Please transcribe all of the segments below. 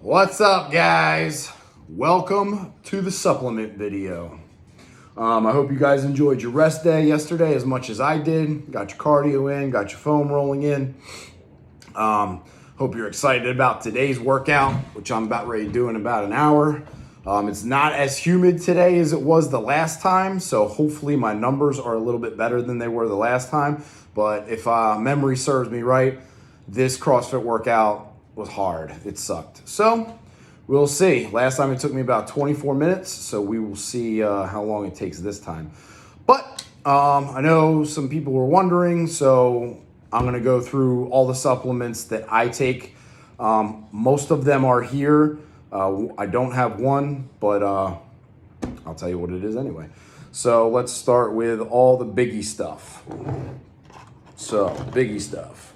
What's up, guys? Welcome to the supplement video. I hope you guys enjoyed your rest day yesterday as much as I did. Got your cardio in, got your foam rolling in. Hope you're excited about today's workout, which I'm about ready to do in about an hour. It's not as humid today as it was the last time, so hopefully my numbers are a little bit better than they were the last time. But if memory serves me right, this CrossFit workout was hard. It sucked. So we'll see. Last time it took me about 24 minutes, so we will see how long it takes this time. But I know some people were wondering, so I'm going to go through all the supplements that I take. Most of them are here. I don't have one, but I'll tell you what it is anyway. So let's start with all the biggie stuff. So, biggie stuff.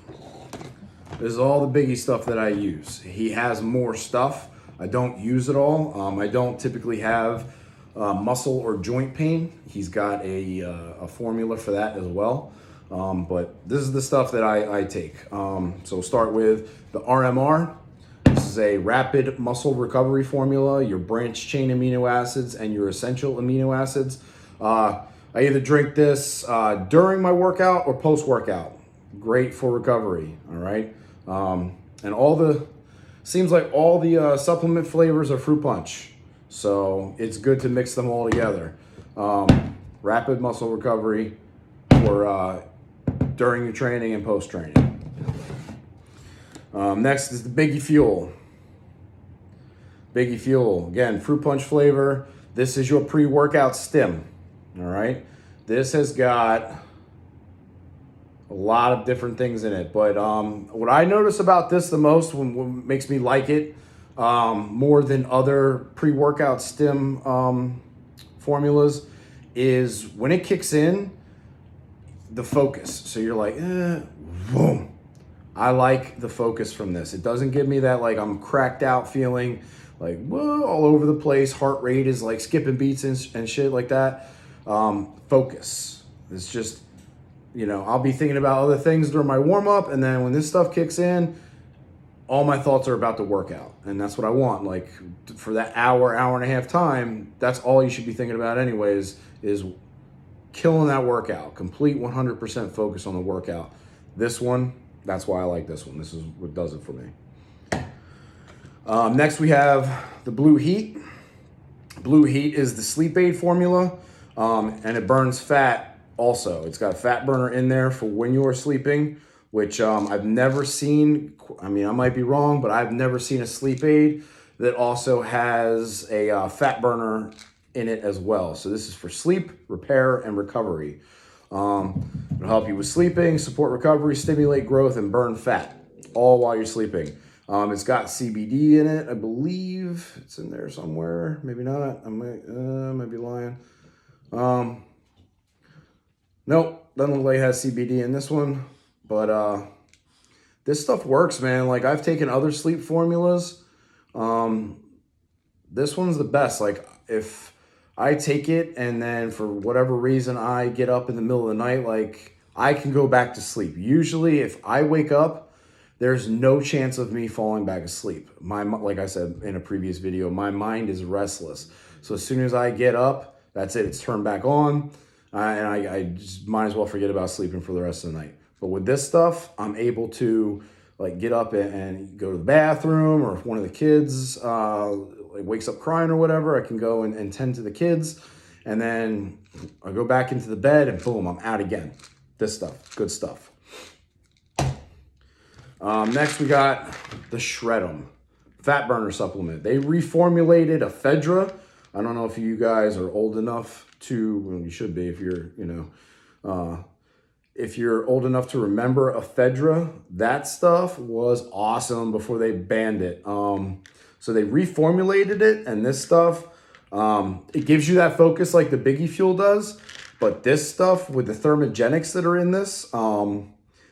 This is all the biggie stuff that I use. He has more stuff. I don't use it all. I don't typically have muscle or joint pain. He's got a formula for that as well. But this is the stuff that I take. So we'll start with the RMR. This is a rapid muscle recovery formula, your branched chain amino acids and your essential amino acids. I either drink this during my workout or post-workout. Great for recovery, all right? And seems like all the supplement flavors are fruit punch. So it's good to mix them all together. Rapid muscle recovery for during your training and post-training. Next is the Biggie Fuel. Biggie Fuel, again, fruit punch flavor. This is your pre-workout stim, all right? This has got a lot of different things in it, but what I notice about this the most, what makes me like it more than other pre-workout stim formulas, is when it kicks in, the focus. So you're like, boom. I like the focus from this. It doesn't give me that like I'm cracked out feeling, like whoa, all over the place. Heart rate is like skipping beats and shit like that. Focus. It's just, I'll be thinking about other things during my warm up, and then when this stuff kicks in, all my thoughts are about the workout, and that's what I want. Like for that hour and a half time, that's all you should be thinking about anyways, is killing that workout. Complete 100% focus on the workout. This one, that's why I like this one. This is what does it for me. Next we have the Blue Heat. Blue Heat is the sleep aid formula, and it burns fat also. It's got a fat burner in there for when you're sleeping, which I've never seen. I mean, I might be wrong, but I've never seen a sleep aid that also has a fat burner in it as well. So this is for sleep, repair, and recovery. It'll help you with sleeping, support recovery, stimulate growth, and burn fat, all while you're sleeping. It's got CBD in it, I believe. It's in there somewhere. Maybe not. I might be lying. Nope, doesn't look like it has CBD in this one. But this stuff works, man. Like, I've taken other sleep formulas. This one's the best. Like, if I take it and then for whatever reason I get up in the middle of the night, like, I can go back to sleep. Usually if I wake up, there's no chance of me falling back asleep. Like I said in a previous video, my mind is restless. So as soon as I get up, that's it. It's turned back on. And I just might as well forget about sleeping for the rest of the night. But with this stuff, I'm able to like get up and go to the bathroom, or if one of the kids like wakes up crying or whatever, I can go and tend to the kids, and then I go back into the bed and boom, I'm out again. This stuff, good stuff. Next we got the Shred-'em fat burner supplement. They reformulated ephedra. I don't know if you guys are old enough to, well, you should be if you're, if you're old enough to remember ephedra. That stuff was awesome before they banned it. So they reformulated it, and this stuff, it gives you that focus like the Biggie Fuel does, but this stuff with the thermogenics that are in this,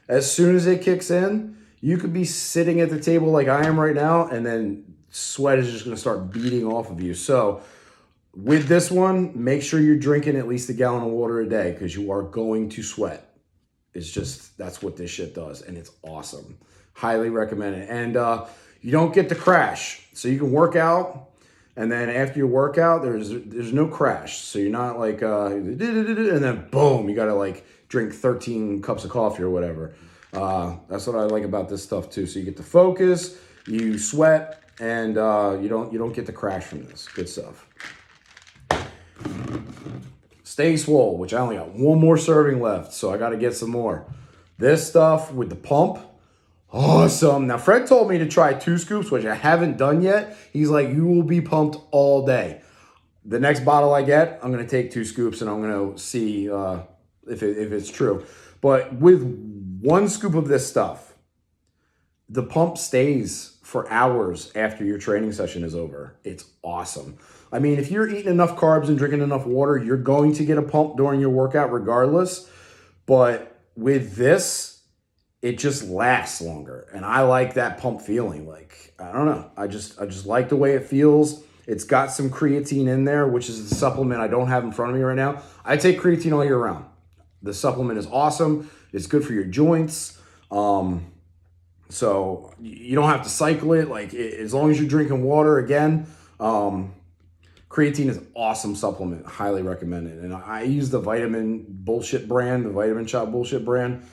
as soon as it kicks in, you could be sitting at the table like I am right now, and then sweat is just gonna start beating off of you. So with this one, make sure you're drinking at least a gallon of water a day, because you are going to sweat. It's just, that's what this shit does. And it's awesome. Highly recommend it. And you don't get to crash. So you can work out. And then after your workout, there's no crash. So you're not like, and then boom, you got to like drink 13 cups of coffee or whatever. That's what I like about this stuff too. So you get to focus, you sweat, and you don't get to crash from this. Good stuff. Stay Swole, which I only got one more serving left, so I got to get some more. This stuff with the pump, awesome. Now, Fred told me to try 2 scoops, which I haven't done yet. He's like, you will be pumped all day. The next bottle I get, I'm going to take 2 scoops, and I'm going to see if it's true. But with 1 scoop of this stuff, the pump stays for hours after your training session is over. It's awesome. I mean, if you're eating enough carbs and drinking enough water, you're going to get a pump during your workout regardless. But with this, it just lasts longer. And I like that pump feeling. Like, I don't know. I just like the way it feels. It's got some creatine in there, which is the supplement I don't have in front of me right now. I take creatine all year round. The supplement is awesome. It's good for your joints. So you don't have to cycle it. Like, as long as you're drinking water, again, creatine is an awesome supplement. Highly recommend it. And I use the Vitamin Bullshit brand, the Vitamin Shop Bullshit brand.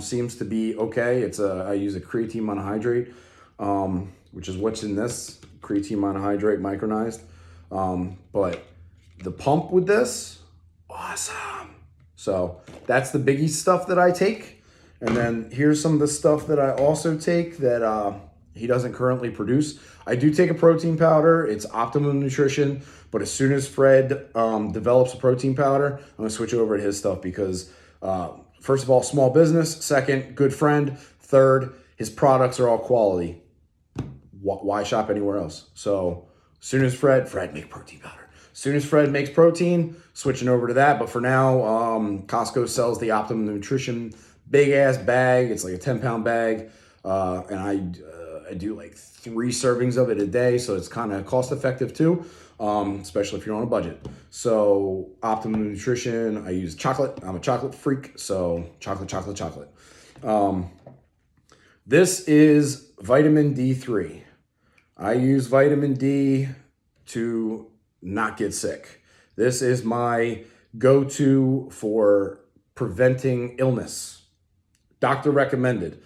Seems to be okay. I use a creatine monohydrate, which is what's in this, creatine monohydrate micronized. But the pump with this, awesome. So that's the biggie stuff that I take. And then here's some of the stuff that I also take that he doesn't currently produce. I do take a protein powder. It's Optimum Nutrition. But as soon as Fred develops a protein powder, I'm going to switch over to his stuff because, first of all, small business. Second, good friend. Third, his products are all quality. Why shop anywhere else? So as soon as Fred make protein powder. As soon as Fred makes protein, switching over to that. But for now, Costco sells the Optimum Nutrition big ass bag. It's like a 10-pound bag. And I do like 3 servings of it a day. So it's kind of cost effective too. Especially if you're on a budget. So Optimum Nutrition, I use chocolate. I'm a chocolate freak. So chocolate. This is vitamin D3. I use vitamin D to not get sick. This is my go-to for preventing illness. Doctor recommended.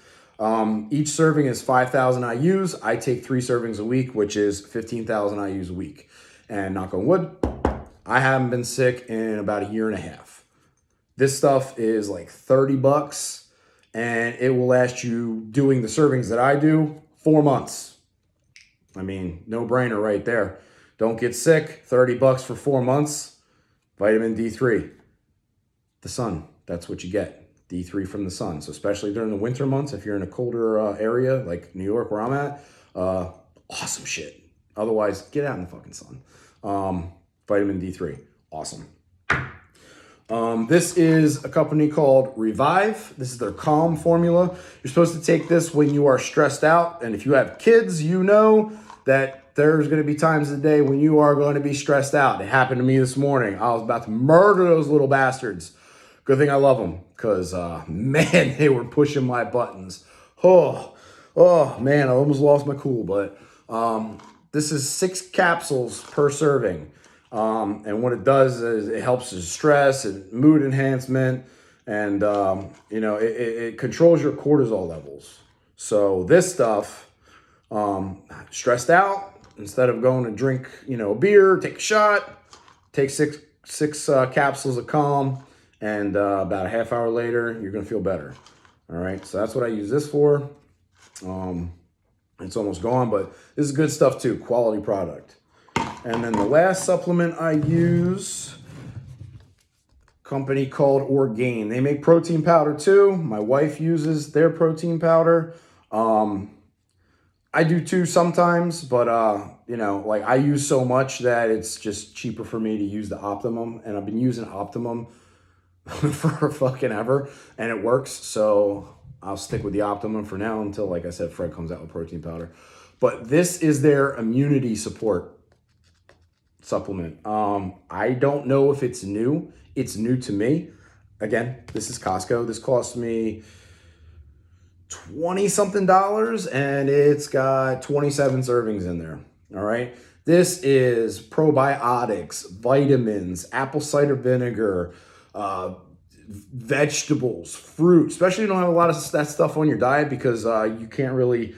Each serving is 5,000 IUs. I take 3 servings a week, which is 15,000 IUs a week. And knock on wood, I haven't been sick in about 1.5 years. This stuff is like $30 and it will last you, doing the servings that I do, 4 months. I mean, no brainer right there. Don't get sick, $30 for 4 months. Vitamin D3. The sun, that's what you get. D3 from the sun. So especially during the winter months, if you're in a colder area like New York where I'm at, awesome shit. Otherwise, get out in the fucking sun. Vitamin D3, awesome. This is a company called Revive. This is their Calm formula. You're supposed to take this when you are stressed out. And if you have kids, you know that there's going to be times of the day when you are going to be stressed out. It happened to me this morning. I was about to murder those little bastards. Good thing I love them because, man, they were pushing my buttons. Oh, man, I almost lost my cool. But this is 6 capsules per serving. And what it does is it helps with stress and mood enhancement. And, it controls your cortisol levels. So this stuff, stressed out, instead of going to drink, a beer, take a shot, take six capsules of Calm. And about a half hour later, you're going to feel better. All right, so that's what I use this for. It's almost gone, but this is good stuff too, quality product. And then the last supplement I use, company called Orgain. They make protein powder too. My wife uses their protein powder. I do too sometimes, but I use so much that it's just cheaper for me to use the Optimum. And I've been using Optimum for fucking ever, and it works. So I'll stick with the Optimum for now until, like I said, Fred comes out with protein powder. But this is their immunity support supplement. I don't know if it's new. It's new to me. again, this is Costco. This cost me 20 something dollars and it's got 27 servings in there. All right. This is probiotics, vitamins, apple cider vinegar, vegetables, fruit, especially if you don't have a lot of that stuff on your diet because you can't really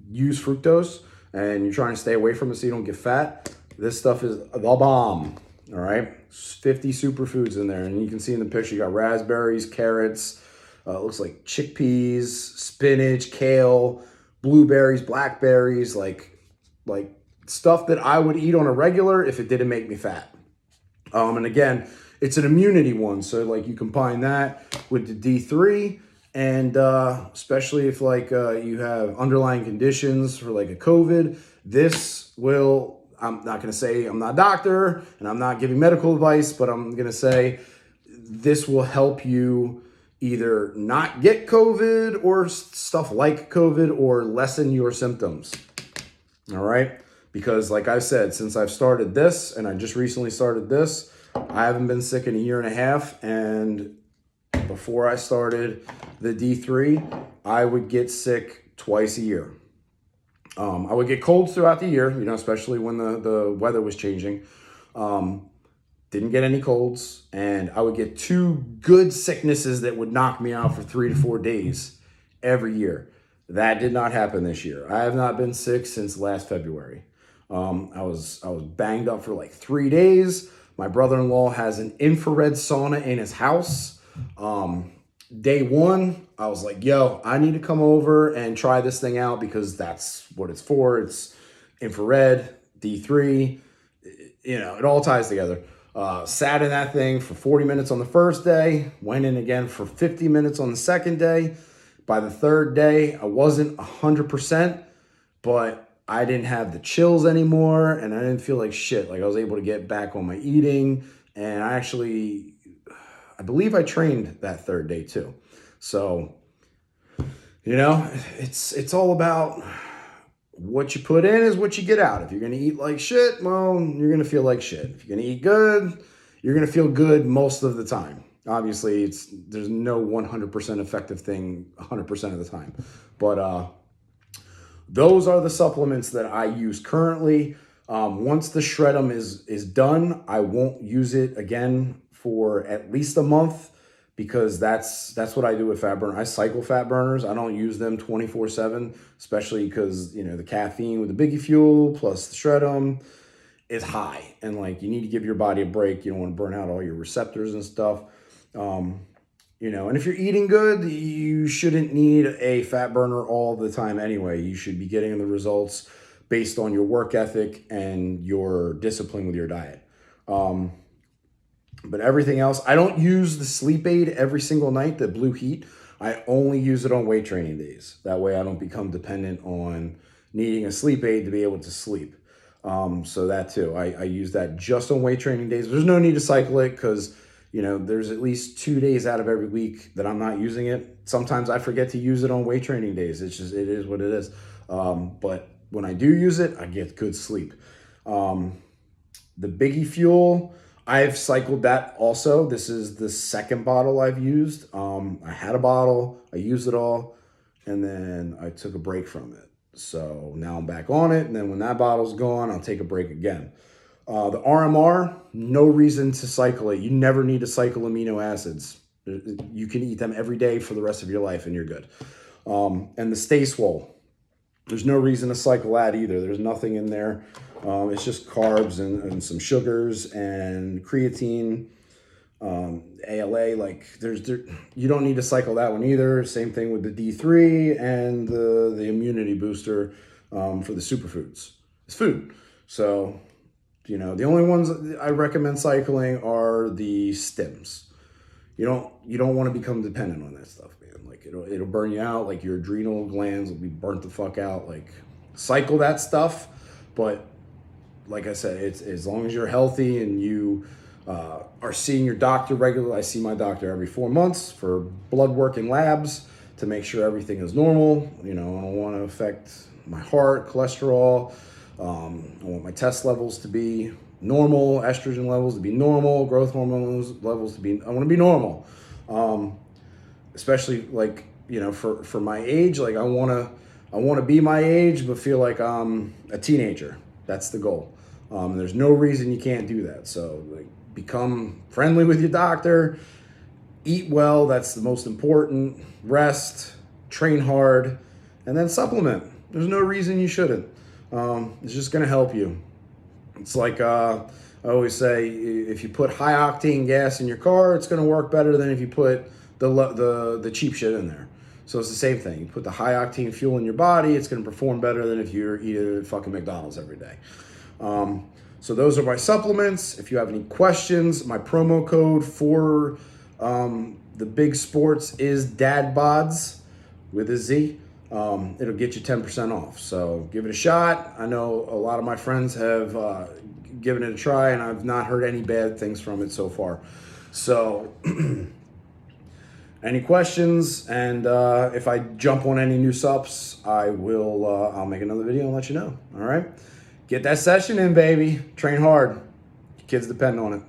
use fructose and you're trying to stay away from it so you don't get fat. This stuff is the bomb. All right. 50 superfoods in there. And you can see in the picture, you got raspberries, carrots, it looks like chickpeas, spinach, kale, blueberries, blackberries, like stuff that I would eat on a regular if it didn't make me fat. And again, it's an immunity one. So like you combine that with the D3 and especially if like you have underlying conditions for like a COVID, this will, I'm not going to say I'm not a doctor and I'm not giving medical advice, but I'm going to say this will help you either not get COVID or stuff like COVID or lessen your symptoms. All right. Because like I said, since I've started this and I just recently started this, I haven't been sick in a year and a half. And before I started the D3, I would get sick twice a year. I would get colds throughout the year, especially when the weather was changing. Didn't get any colds, and I would get 2 good sicknesses that would knock me out for 3 to 4 days every year. That did not happen this year. I have not been sick since last February. I was banged up for like 3 days. My brother-in-law has an infrared sauna in his house. Day 1, I was like, yo, I need to come over and try this thing out because that's what it's for. It's infrared, D3, it all ties together. Sat in that thing for 40 minutes on the first day, went in again for 50 minutes on the second day. By the third day, I wasn't 100%, but I didn't have the chills anymore and I didn't feel like shit. Like I was able to get back on my eating and I believe I trained that third day too. So, it's all about what you put in is what you get out. If you're going to eat like shit, well, you're going to feel like shit. If you're going to eat good, you're going to feel good most of the time. Obviously, there's no 100% effective thing 100% of the time. But those are the supplements that I use currently. Once the Shred-em is done, I won't use it again for at least a month because that's what I do with fat burner. I cycle fat burners. I don't use them 24/7, especially because, the caffeine with the Biggie Fuel plus the Shred-em is high. And like, you need to give your body a break. You don't want to burn out all your receptors and stuff. And if you're eating good, you shouldn't need a fat burner all the time anyway. You should be getting the results based on your work ethic and your discipline with your diet. But everything else, I don't use the sleep aid every single night, the Blue Heat. I only use it on weight training days. That way I don't become dependent on needing a sleep aid to be able to sleep. So that too, I use that just on weight training days. There's no need to cycle it because, there's at least 2 days out of every week that I'm not using it. Sometimes I forget to use it on weight training days. It is what it is. But when I do use it, I get good sleep. The Biggie Fuel, I've cycled that also. This is the second bottle I've used. I had a bottle, I used it all, and then I took a break from it. So now I'm back on it. And then when that bottle's gone, I'll take a break again. The RMR, no reason to cycle it. You never need to cycle amino acids. You can eat them every day for the rest of your life and you're good. And the Stay Swole, there's no reason to cycle that either. There's nothing in there. It's just carbs and some sugars and creatine, ALA. Like you don't need to cycle that one either. Same thing with the D3 and the immunity booster for the superfoods. It's food. So, the only ones I recommend cycling are the stims. You don't want to become dependent on that stuff, man. Like it'll burn you out. Like your adrenal glands will be burnt the fuck out. Like cycle that stuff, but like I said, it's as long as you're healthy and you are seeing your doctor regularly. I see my doctor every 4 months for blood work and labs to make sure everything is normal. I don't want to affect my heart, cholesterol. I want my test levels to be normal, estrogen levels to be normal, growth hormone levels to be, I want to be normal. Especially like, you know, for my age, like I want to be my age, but feel like I'm a teenager. That's the goal. There's no reason you can't do that. So like, become friendly with your doctor, eat well. That's the most important. Rest, train hard, and then supplement. There's no reason you shouldn't. It's just going to help you. It's like I always say, if you put high octane gas in your car, it's going to work better than if you put the cheap shit in there. So it's the same thing. You put the high octane fuel in your body, it's going to perform better than if you're eating fucking McDonald's every day. So those are my supplements. If you have any questions, my promo code for the big sports is DADBODS with a Z. It'll get you 10% off. So give it a shot. I know a lot of my friends have given it a try, and I've not heard any bad things from it so far. So any questions, and if I jump on any new subs, I'll make another video and let you know. All right, get that session in, baby. Train hard. Your kids depend on it.